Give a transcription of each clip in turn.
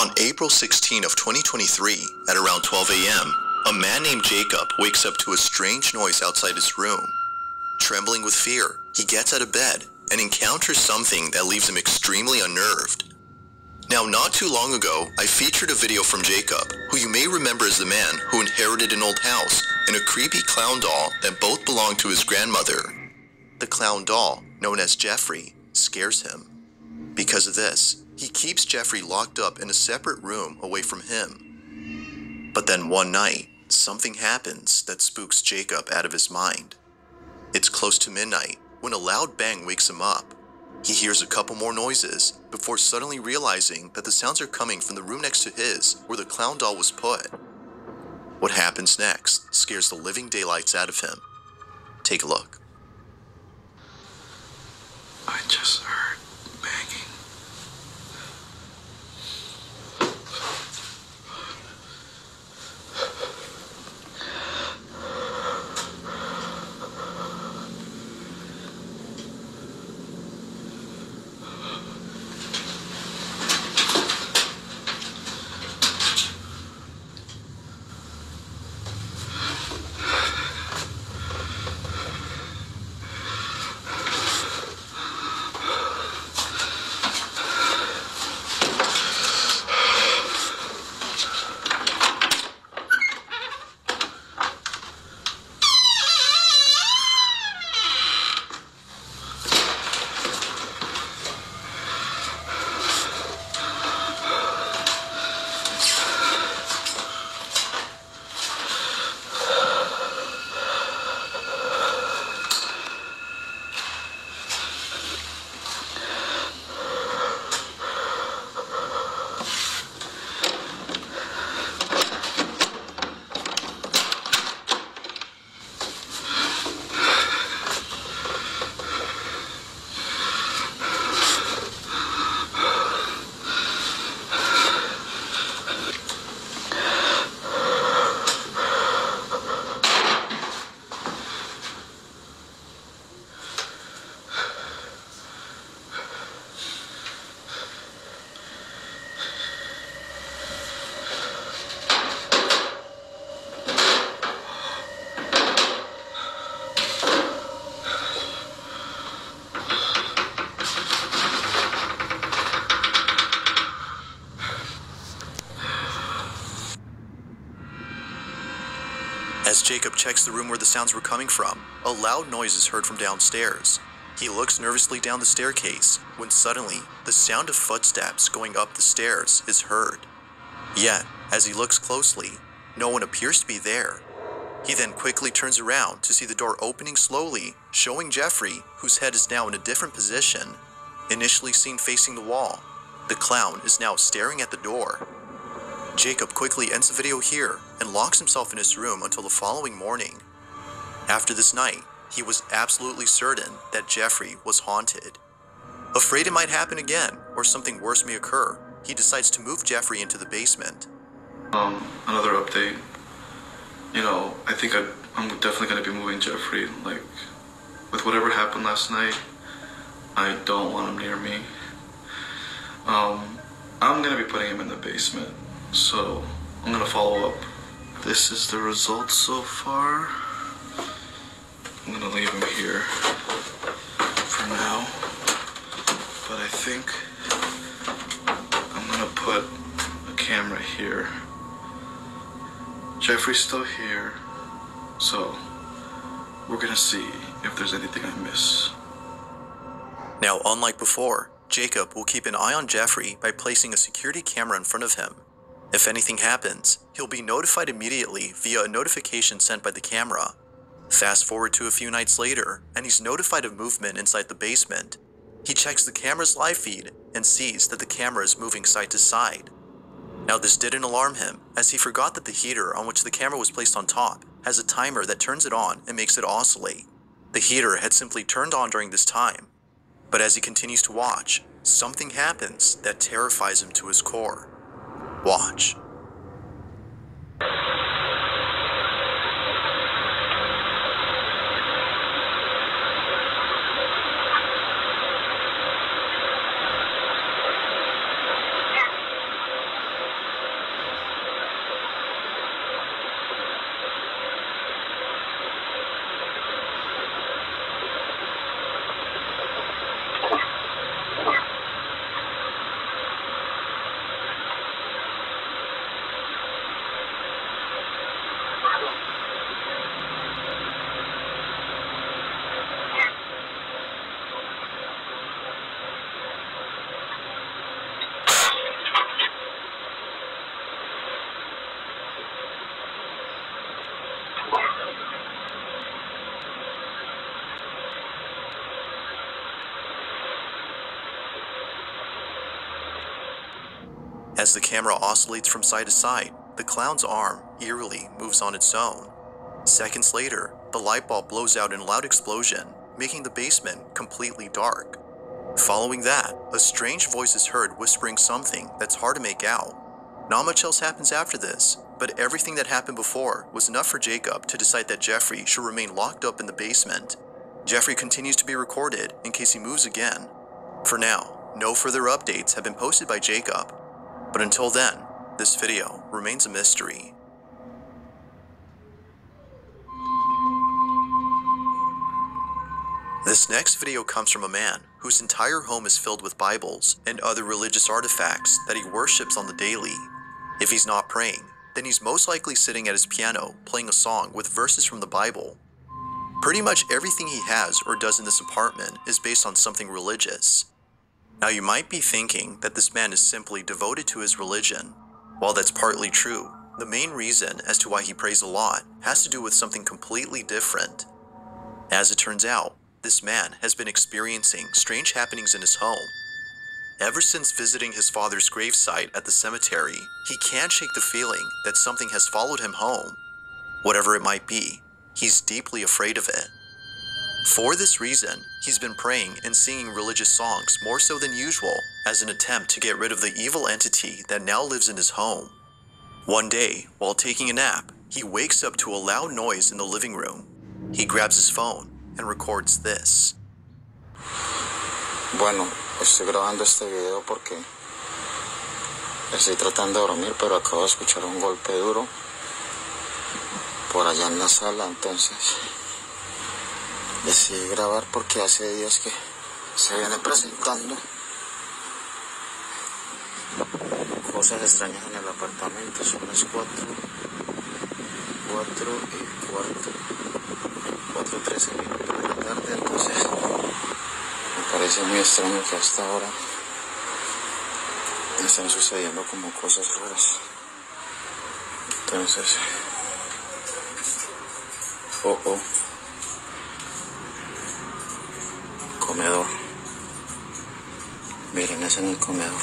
On April 16 of 2023, at around 12 a.m., a man named Jacob wakes up to a strange noise outside his room. Trembling with fear, he gets out of bed and encounters something that leaves him extremely unnerved. Now, not too long ago, I featured a video from Jacob, who you may remember as the man who inherited an old house and a creepy clown doll that both belonged to his grandmother. The clown doll, known as Jeffrey, scares him. Because of this, he keeps Jeffrey locked up in a separate room away from him. But then one night, something happens that spooks Jacob out of his mind. It's close to midnight when a loud bang wakes him up. He hears a couple more noises before suddenly realizing that the sounds are coming from the room next to his where the clown doll was put. What happens next scares the living daylights out of him. Take a look. I just heard banging. As Jacob checks the room where the sounds were coming from, a loud noise is heard from downstairs. He looks nervously down the staircase when suddenly the sound of footsteps going up the stairs is heard. Yet, as he looks closely, no one appears to be there. He then quickly turns around to see the door opening slowly, showing Jeffrey, whose head is now in a different position. Initially seen facing the wall, the clown is now staring at the door. Jacob quickly ends the video here and locks himself in his room until the following morning. After this night, he was absolutely certain that Jeffrey was haunted. Afraid it might happen again or something worse may occur, he decides to move Jeffrey into the basement. Another update. I think I'm definitely going to be moving Jeffrey. With whatever happened last night, I don't want him near me. I'm going to be putting him in the basement. So, I'm gonna follow up. This is the results so far. I'm gonna leave him here for now. But I think I'm gonna put a camera here. Jeffrey's still here, so we're gonna see if there's anything I miss. Now, unlike before, Jacob will keep an eye on Jeffrey by placing a security camera in front of him. If anything happens, he'll be notified immediately via a notification sent by the camera. Fast forward to a few nights later, and he's notified of movement inside the basement. He checks the camera's live feed and sees that the camera is moving side to side. Now, this didn't alarm him, as he forgot that the heater on which the camera was placed on top has a timer that turns it on and makes it oscillate. The heater had simply turned on during this time. But as he continues to watch, something happens that terrifies him to his core. Watch. As the camera oscillates from side to side, the clown's arm eerily moves on its own. Seconds later, the light bulb blows out in a loud explosion, making the basement completely dark. Following that, a strange voice is heard whispering something that's hard to make out. Not much else happens after this, but everything that happened before was enough for Jacob to decide that Jeffrey should remain locked up in the basement. Jeffrey continues to be recorded in case he moves again. For now, no further updates have been posted by Jacob, but until then, this video remains a mystery. This next video comes from a man whose entire home is filled with Bibles and other religious artifacts that he worships on the daily. If he's not praying, then he's most likely sitting at his piano playing a song with verses from the Bible. Pretty much everything he has or does in this apartment is based on something religious. Now you might be thinking that this man is simply devoted to his religion. While that's partly true, the main reason as to why he prays a lot has to do with something completely different. As it turns out, this man has been experiencing strange happenings in his home. Ever since visiting his father's gravesite at the cemetery, he can't shake the feeling that something has followed him home. Whatever it might be, he's deeply afraid of it. For this reason, he's been praying and singing religious songs more so than usual as an attempt to get rid of the evil entity that now lives in his home. One day, while taking a nap, he wakes up to a loud noise in the living room. He grabs his phone and records this. Bueno, estoy grabando este video porque estoy tratando de dormir, pero acabo de escuchar un golpe duro por allá en la sala, entonces decidí grabar porque hace días que se viene presentando cosas extrañas en el apartamento. Son las 4:13 minutos de la tarde, entonces me parece muy extraño que hasta ahora están sucediendo como cosas raras. Entonces, comedor. Miren, es en el comedor.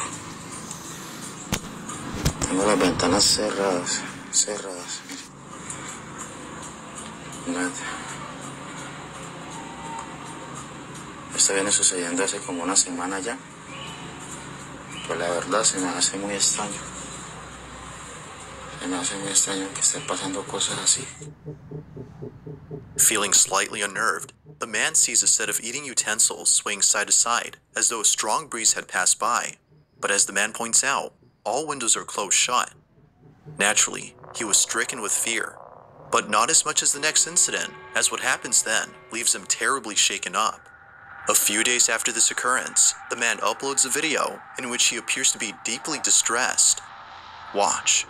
Tengo las ventanas cerradas. Nada. Esto viene sucediendo hace como una semana ya. Pues la verdad se me hace muy extraño. Se me hace muy extraño que estén pasando cosas así. Feeling slightly unnerved, the man sees a set of eating utensils swaying side to side as though a strong breeze had passed by. But as the man points out, all windows are closed shut. Naturally, he was stricken with fear, but not as much as the next incident, as what happens then leaves him terribly shaken up. A few days after this occurrence, the man uploads a video in which he appears to be deeply distressed. Watch.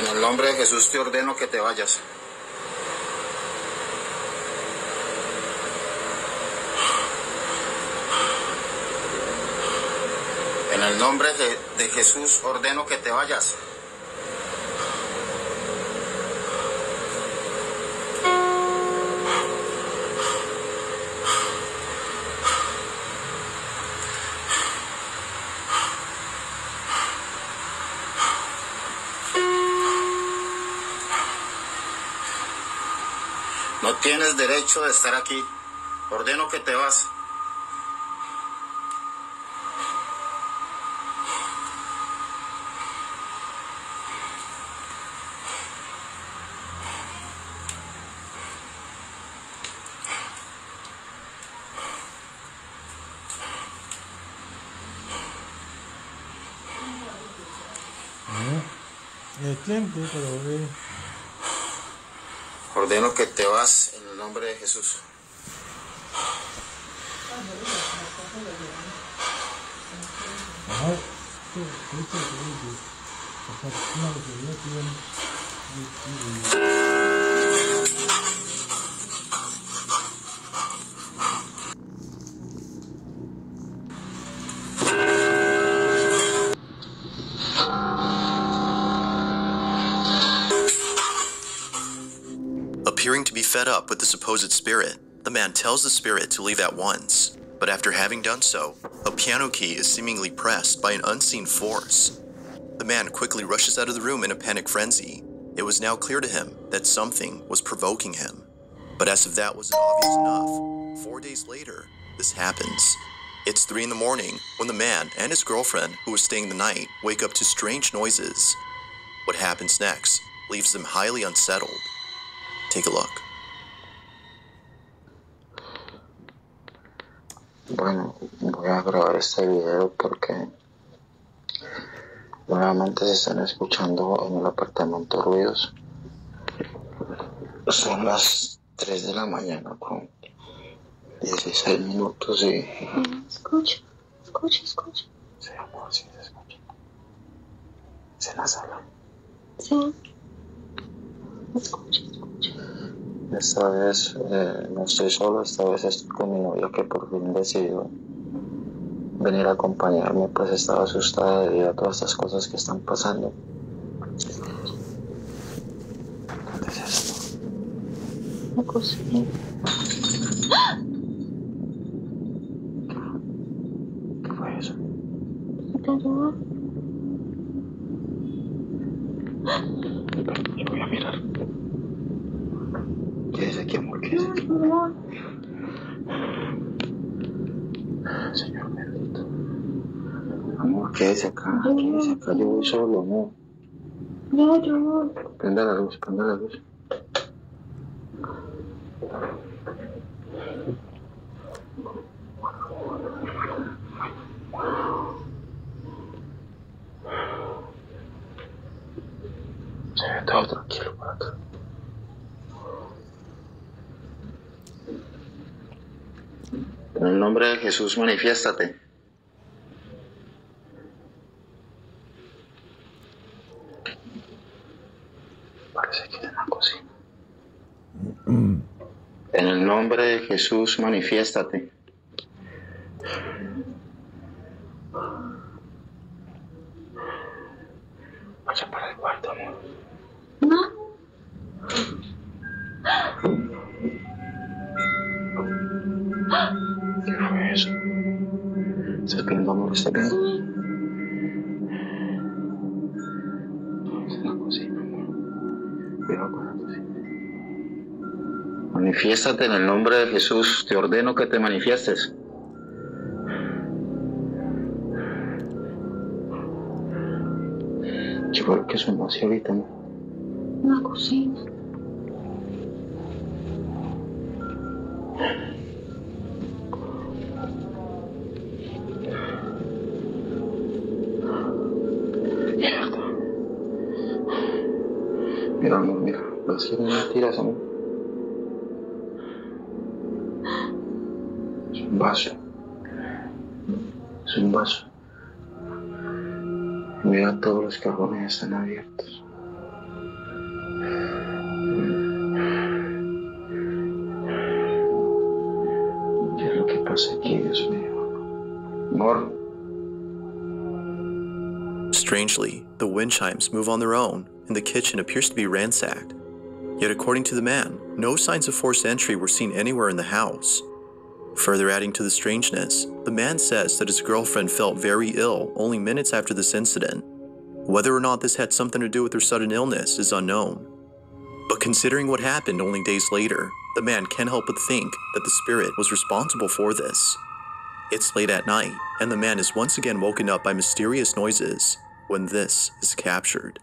En el nombre de Jesús te ordeno que te vayas. En el nombre de Jesús ordeno que te vayas. No tienes derecho de estar aquí. Ordeno que te vas. tiempo, pero Ordeno que te vas en el nombre de Jesús. Appearing to be fed up with the supposed spirit, the man tells the spirit to leave at once. But after having done so, a piano key is seemingly pressed by an unseen force. The man quickly rushes out of the room in a panic frenzy. It was now clear to him that something was provoking him. But as if that wasn't obvious enough, 4 days later, this happens. It's 3 in the morning when the man and his girlfriend, who was staying the night, wake up to strange noises. What happens next leaves them highly unsettled. Take a look. Bueno, voy a grabar este video porque nuevamente se están escuchando en el apartamento ruidos. Son las 3 de la mañana con 16 minutos y... Escucha. Sí, amor, sí se escucha. Es en la sala. Sí. Escucha. Esta vez no estoy solo, esta vez estoy con mi novia que por fin decidió venir a acompañarme, pues estaba asustada debido a todas estas cosas que están pasando. ¿Qué es esto? La cocina. ¿Qué fue eso? Pero... Yo voy a mirar. ¿Qué es aquí, amor? ¿Qué es aquí? Señor bendito. Amor, quédese acá. Quédese acá. Yo voy solo, no. No, yo no. Prenda la luz, prenda la luz. Se ve todo tranquilo por acá. En el nombre de Jesús, manifiéstate. Parece que es en la cocina. En el nombre de Jesús, manifiéstate. Vaya para el cuarto, amor. No. ¿Qué fue eso? ¿Estás viendo, amor? ¿Estás viendo? Es en la cocina, amor. Cuidado con la cocina. Manifiéstate en el nombre de Jesús. Te ordeno que te manifiestes. ¿Qué fue que sonó así ahorita, amor? La cocina. Mierda. Mira, amor, mira. Las que mentiras, amor. Es un vaso. Es un vaso. Mira, todos los cajones están abiertos. ¿Qué es lo que pasa aquí, Dios mío? Amor. Strangely, the wind chimes move on their own, and the kitchen appears to be ransacked. Yet according to the man, no signs of forced entry were seen anywhere in the house. Further adding to the strangeness, the man says that his girlfriend felt very ill only minutes after this incident. Whether or not this had something to do with her sudden illness is unknown. But considering what happened only days later, the man can't help but think that the spirit was responsible for this. It's late at night, and the man is once again woken up by mysterious noises when this is captured.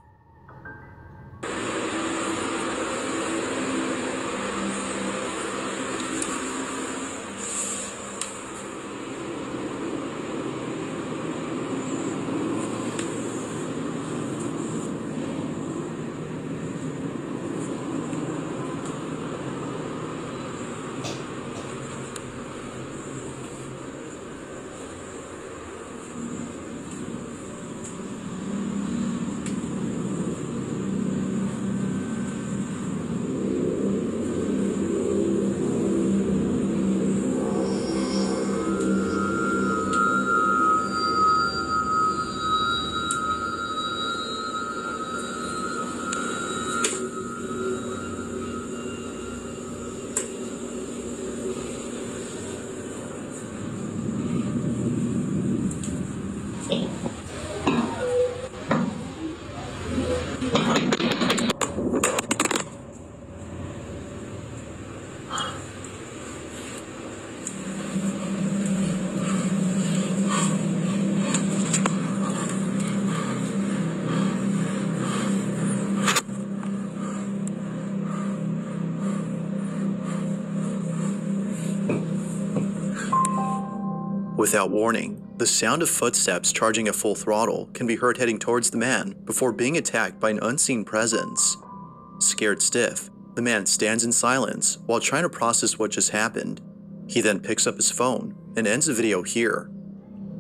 Without warning, the sound of footsteps charging at full throttle can be heard heading towards the man before being attacked by an unseen presence. Scared stiff, the man stands in silence while trying to process what just happened. He then picks up his phone and ends the video here.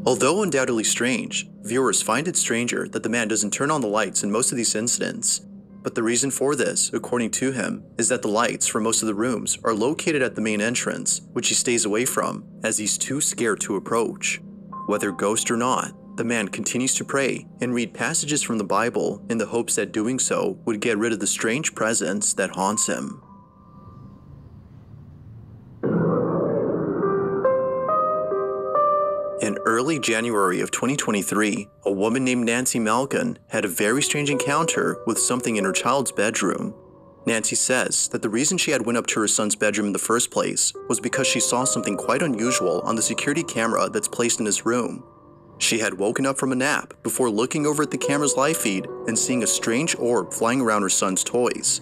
Although undoubtedly strange, viewers find it stranger that the man doesn't turn on the lights in most of these incidents. But the reason for this, according to him, is that the lights for most of the rooms are located at the main entrance, which he stays away from as he's too scared to approach. Whether ghost or not, the man continues to pray and read passages from the Bible in the hopes that doing so would get rid of the strange presence that haunts him. In early January of 2023, a woman named Nancy Malkin had a very strange encounter with something in her child's bedroom. Nancy says that the reason she had went up to her son's bedroom in the first place was because she saw something quite unusual on the security camera that's placed in his room. She had woken up from a nap before looking over at the camera's live feed and seeing a strange orb flying around her son's toys.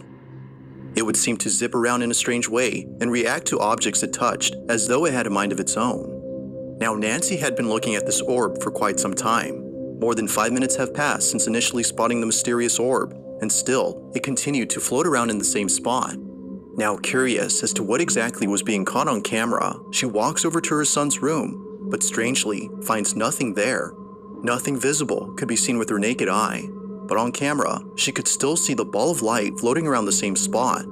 It would seem to zip around in a strange way and react to objects it touched as though it had a mind of its own. Now, Nancy had been looking at this orb for quite some time. More than 5 minutes have passed since initially spotting the mysterious orb, and still, it continued to float around in the same spot. Now, curious as to what exactly was being caught on camera, she walks over to her son's room, but strangely finds nothing there. Nothing visible could be seen with her naked eye, but on camera, she could still see the ball of light floating around the same spot.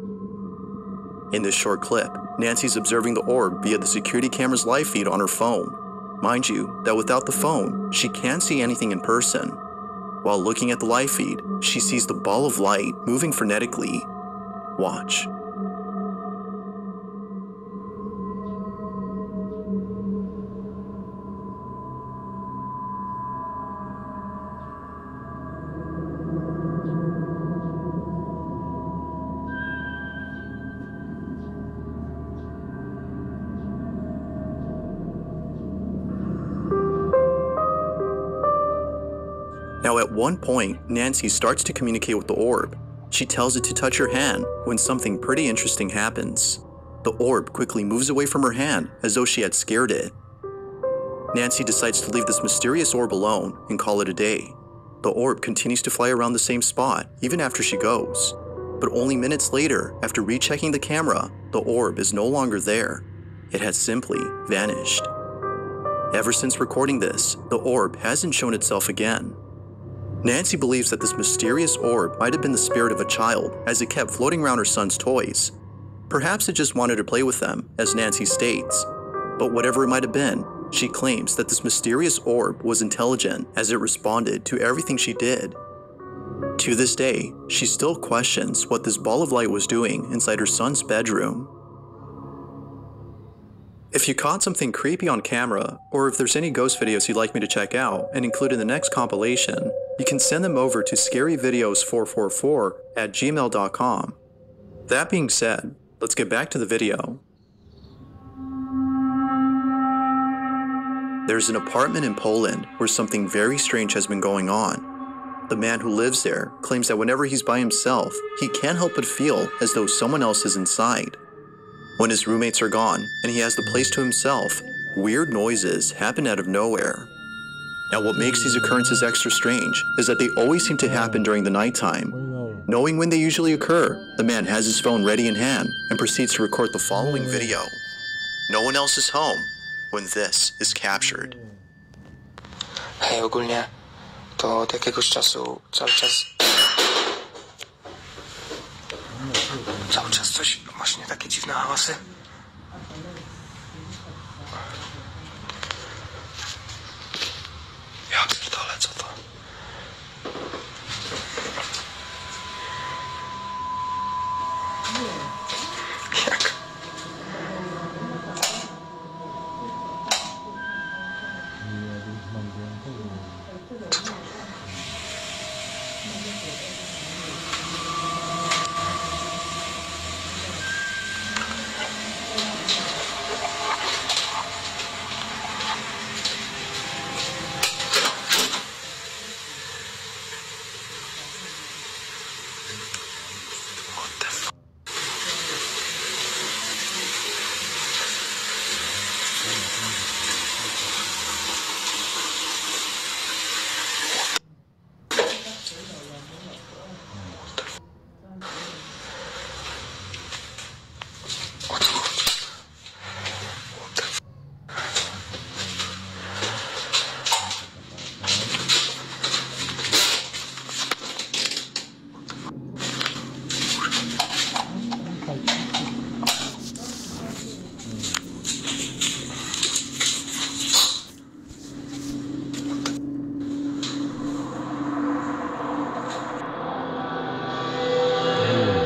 In this short clip, Nancy's observing the orb via the security camera's live feed on her phone. Mind you, that without the phone, she can't see anything in person. While looking at the live feed, she sees the ball of light moving frenetically. Watch. Now at one point, Nancy starts to communicate with the orb. She tells it to touch her hand when something pretty interesting happens. The orb quickly moves away from her hand as though she had scared it. Nancy decides to leave this mysterious orb alone and call it a day. The orb continues to fly around the same spot even after she goes. But only minutes later, after rechecking the camera, the orb is no longer there. It has simply vanished. Ever since recording this, the orb hasn't shown itself again. Nancy believes that this mysterious orb might have been the spirit of a child as it kept floating around her son's toys. Perhaps it just wanted to play with them, as Nancy states. But whatever it might have been, she claims that this mysterious orb was intelligent as it responded to everything she did. To this day, she still questions what this ball of light was doing inside her son's bedroom. If you caught something creepy on camera, or if there's any ghost videos you'd like me to check out and include in the next compilation, you can send them over to scaryvideos444@gmail.com. That being said, let's get back to the video. There's an apartment in Poland where something very strange has been going on. The man who lives there claims that whenever he's by himself, he can't help but feel as though someone else is inside. When his roommates are gone and he has the place to himself, weird noises happen out of nowhere. Now what makes these occurrences extra strange is that they always seem to happen during the nighttime. Knowing when they usually occur, the man has his phone ready in hand and proceeds to record the following video. No one else is home when this is captured. Hej, ogólnie to od jakiegoś czasu cały czas coś, właśnie takie dziwne hałasy. Ja pierdolę, co to? Jak? Co to?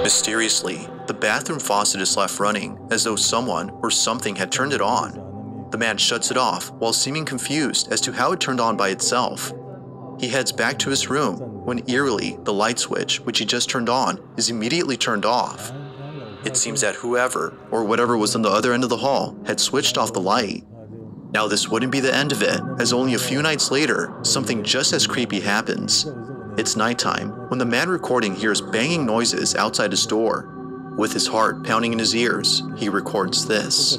Mysteriously, the bathroom faucet is left running as though someone or something had turned it on. The man shuts it off while seeming confused as to how it turned on by itself. He heads back to his room when eerily the light switch, which he just turned on, is immediately turned off. It seems that whoever or whatever was on the other end of the hall had switched off the light. Now this wouldn't be the end of it, as only a few nights later, something just as creepy happens. It's nighttime when the man recording hears banging noises outside his door. With his heart pounding in his ears, he records this.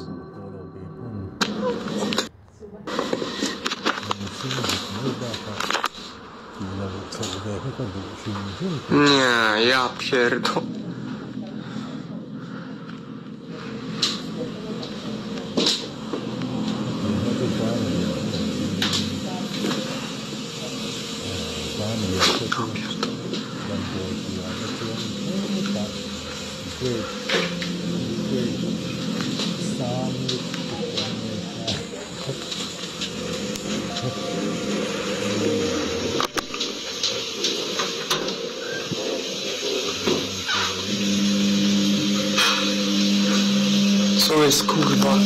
Nie, ja pierdol... Co jest, kurwa?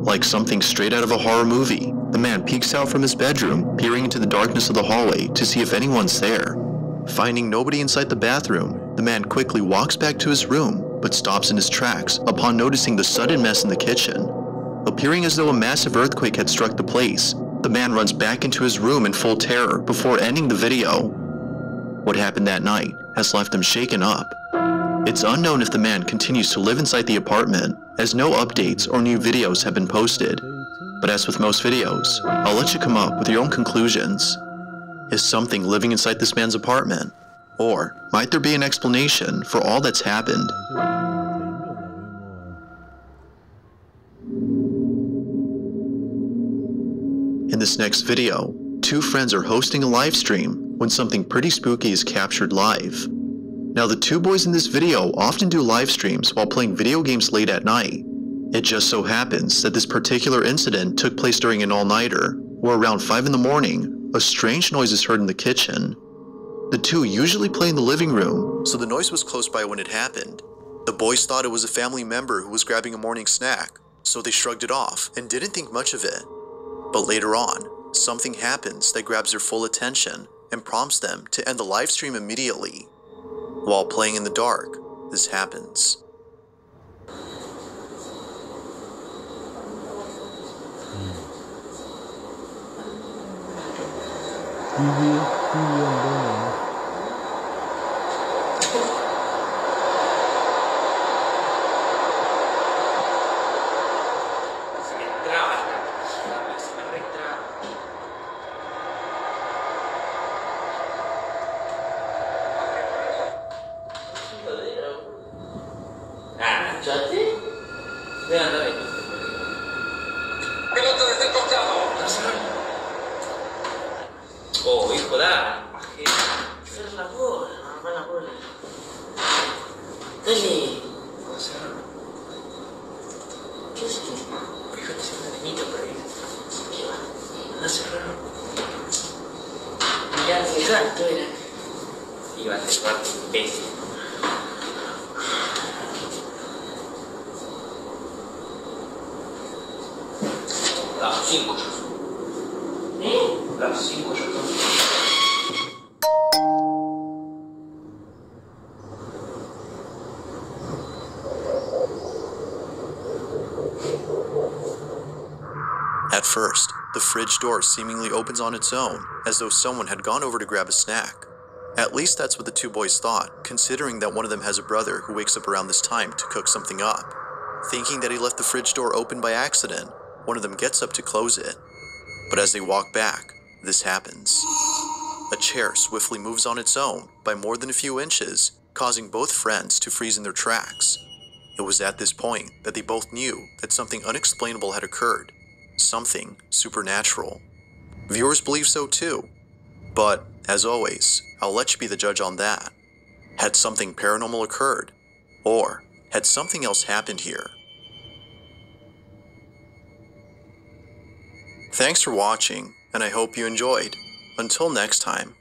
Like something straight out of a horror movie, the man peeks out from his bedroom, peering into the darkness of the hallway to see if anyone's there. Finding nobody inside the bathroom, the man quickly walks back to his room, but stops in his tracks upon noticing the sudden mess in the kitchen. Appearing as though a massive earthquake had struck the place, the man runs back into his room in full terror before ending the video. What happened that night has left him shaken up. It's unknown if the man continues to live inside the apartment, as no updates or new videos have been posted. But as with most videos, I'll let you come up with your own conclusions. Is something living inside this man's apartment? Or might there be an explanation for all that's happened? In this next video, two friends are hosting a live stream when something pretty spooky is captured live. Now the two boys in this video often do live streams while playing video games late at night. It just so happens that this particular incident took place during an all-nighter, where around 5 in the morning, a strange noise is heard in the kitchen. The two usually play in the living room, so the noise was close by when it happened. The boys thought it was a family member who was grabbing a morning snack, so they shrugged it off and didn't think much of it. But later on, something happens that grabs their full attention and prompts them to end the live stream immediately. While playing in the dark, this happens. Oh, hijo da. Cierra la puerta, no la puerta. Dale. ¿Qué es esto? Fíjate si hay una niñita por ahí. ¿Qué va? Anda a cerrar. Mirá, exacto, era. Iba a cerrar, imbécil. Las 5 ya son. Las 5 ya son. At first, the fridge door seemingly opens on its own, as though someone had gone over to grab a snack. At least that's what the two boys thought, considering that one of them has a brother who wakes up around this time to cook something up. Thinking that he left the fridge door open by accident, one of them gets up to close it. But as they walk back, this happens. A chair swiftly moves on its own by more than a few inches, causing both friends to freeze in their tracks. It was at this point that they both knew that something unexplainable had occurred. Something supernatural. Viewers believe so too. But, as always, I'll let you be the judge on that. Had something paranormal occurred? Or had something else happened here? Thanks for watching, and I hope you enjoyed. Until next time.